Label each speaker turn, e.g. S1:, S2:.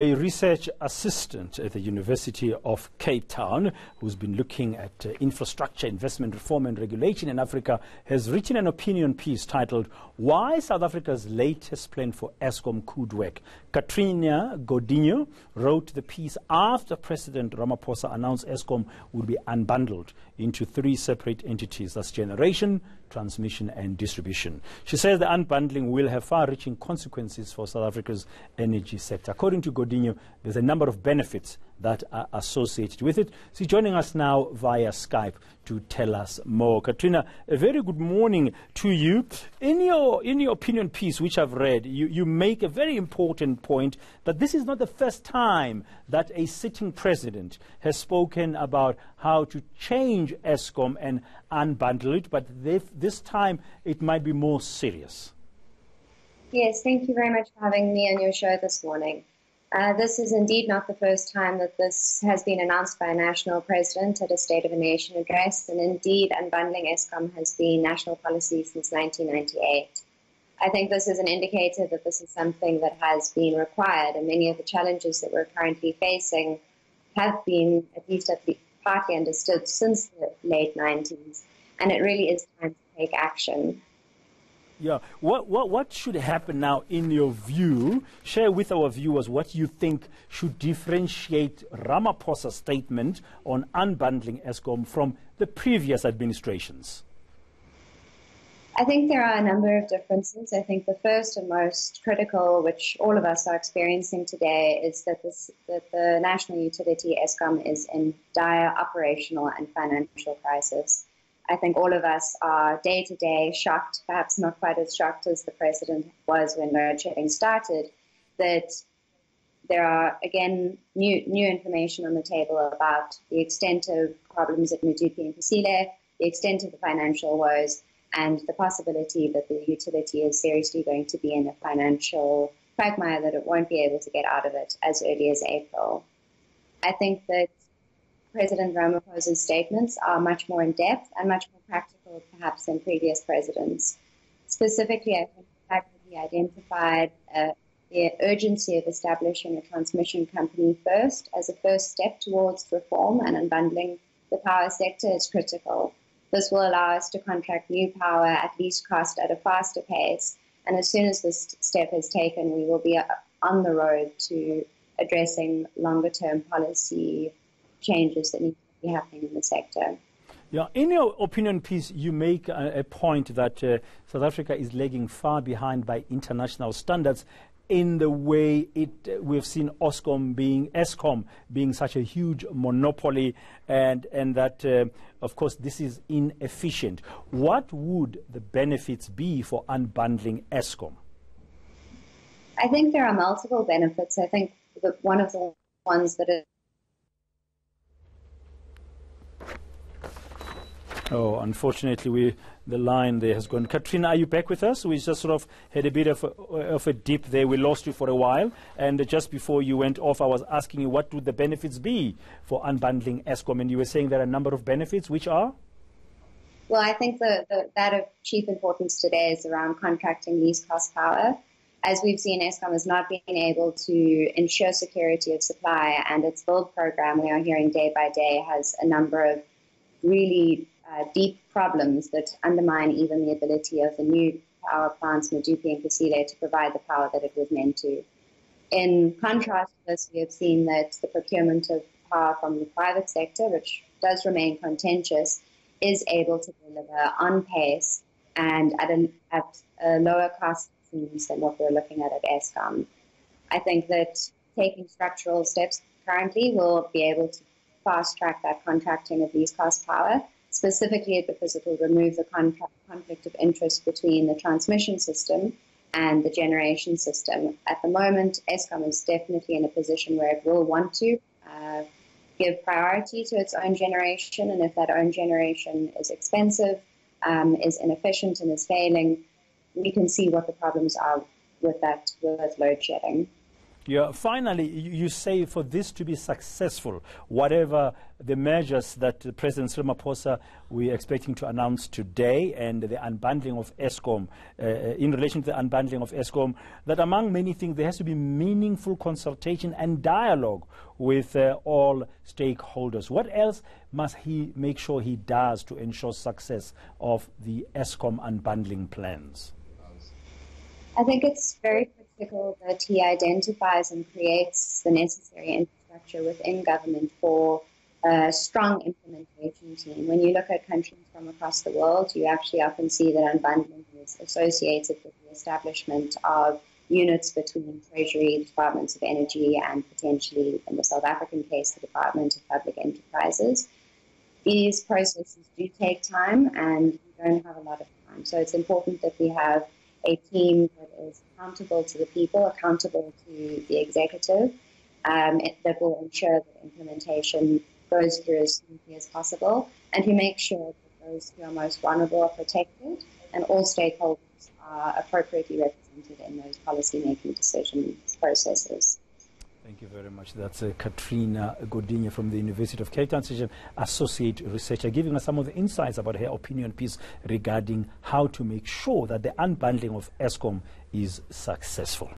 S1: A research assistant at the University of Cape Town, who's been looking at infrastructure, investment reform and regulation in Africa, has written an opinion piece titled, "Why South Africa's Latest Plan for Eskom Could Work." Katrina Godinho wrote the piece after President Ramaphosa announced Eskom would be unbundled into three separate entities, that's generation, transmission and distribution. She says the unbundling will have far-reaching consequences for South Africa's energy sector. According to Godinho, there's a number of benefits that are associated with it. She's joining us now via Skype to tell us more. Katrina, a very good morning to you. In your opinion piece, which I've read, you make a very important point that this is not the first time that a sitting president has spoken about how to change Eskom and unbundle it, but this time it might be more serious.
S2: Yes, thank you very much for having me on your show this morning. This is indeed not the first time that this has been announced by a national president at a State of the Nation address, and indeed unbundling Eskom has been national policy since 1998. I think this is an indicator that this is something that has been required, and many of the challenges that we're currently facing have been at least partly understood since the late 90s, and it really is time to take action.
S1: Yeah, what should happen now in your view? Share with our viewers what you think should differentiate Ramaphosa's statement on unbundling Eskom from the previous administrations.
S2: I think there are a number of differences. I think the first and most critical, which all of us are experiencing today, is that the national utility Eskom is in dire operational and financial crisis. I think all of us are day-to-day shocked, perhaps not quite as shocked as the president was when load shedding started, that there are, again, new information on the table about the extent of problems at Medupi and Kusile, the extent of the financial woes, and the possibility that the utility is seriously going to be in a financial quagmire that it won't be able to get out of it as early as April. I think that President Ramaphosa's statements are much more in-depth and much more practical, perhaps, than previous presidents. Specifically, I think the fact that he identified the urgency of establishing a transmission company first as a first step towards reform and unbundling the power sector is critical. This will allow us to contract new power at least cost at a faster pace, and as soon as this step is taken, we will be on the road to addressing longer-term policy changes that need to be happening in the sector.
S1: Yeah, in your opinion piece, you make a point that South Africa is lagging far behind by international standards in the way we've seen Eskom being such a huge monopoly, and that, of course, this is inefficient. What would the benefits be for unbundling Eskom?
S2: I think there are multiple benefits. I think that one of the ones that is
S1: Oh, unfortunately, the line there has gone. Katrina, are you back with us? We just sort of had a bit of a dip there. We lost you for a while. And just before you went off, I was asking you what would the benefits be for unbundling Eskom? And you were saying there are a number of benefits, which are?
S2: Well, I think that of chief importance today is around contracting least cost power. As we've seen, Eskom has not been able to ensure security of supply, and its build program, we are hearing day by day, has a number of really deep problems that undermine even the ability of the new power plants, Medupi and Kusile, to provide the power that it was meant to. In contrast to this, we have seen that the procurement of power from the private sector, which does remain contentious, is able to deliver on pace and at a lower cost than what we're looking at Eskom. I think that taking structural steps currently will be able to fast-track that contracting of least cost power, specifically because it will remove the conflict of interest between the transmission system and the generation system. At the moment, Eskom is definitely in a position where it will want to give priority to its own generation, and if that own generation is expensive, is inefficient and is failing, we can see what the problems are with load shedding.
S1: Yeah, finally, you say for this to be successful, whatever the measures that President Ramaphosa we're expecting to announce today and the unbundling of Eskom, in relation to the unbundling of Eskom, that among many things there has to be meaningful consultation and dialogue with all stakeholders. What else must he make sure he does to ensure success of the Eskom unbundling plans?
S2: I think it's very critical that he identifies and creates the necessary infrastructure within government for a strong implementation team. When you look at countries from across the world, you actually often see that unbundling is associated with the establishment of units between Treasury, Departments of Energy, and potentially, in the South African case, the Department of Public Enterprises. These processes do take time, and we don't have a lot of time. So it's important that we have a team that is accountable to the people, accountable to the executive, that will ensure that implementation goes through as smoothly as possible, and who makes sure that those who are most vulnerable are protected and all stakeholders are appropriately represented in those policy-making decision processes.
S1: Thank you very much. That's Katrina Godinya from the University of Cape Town, associate researcher, giving us some of the insights about her opinion piece regarding how to make sure that the unbundling of Eskom is successful.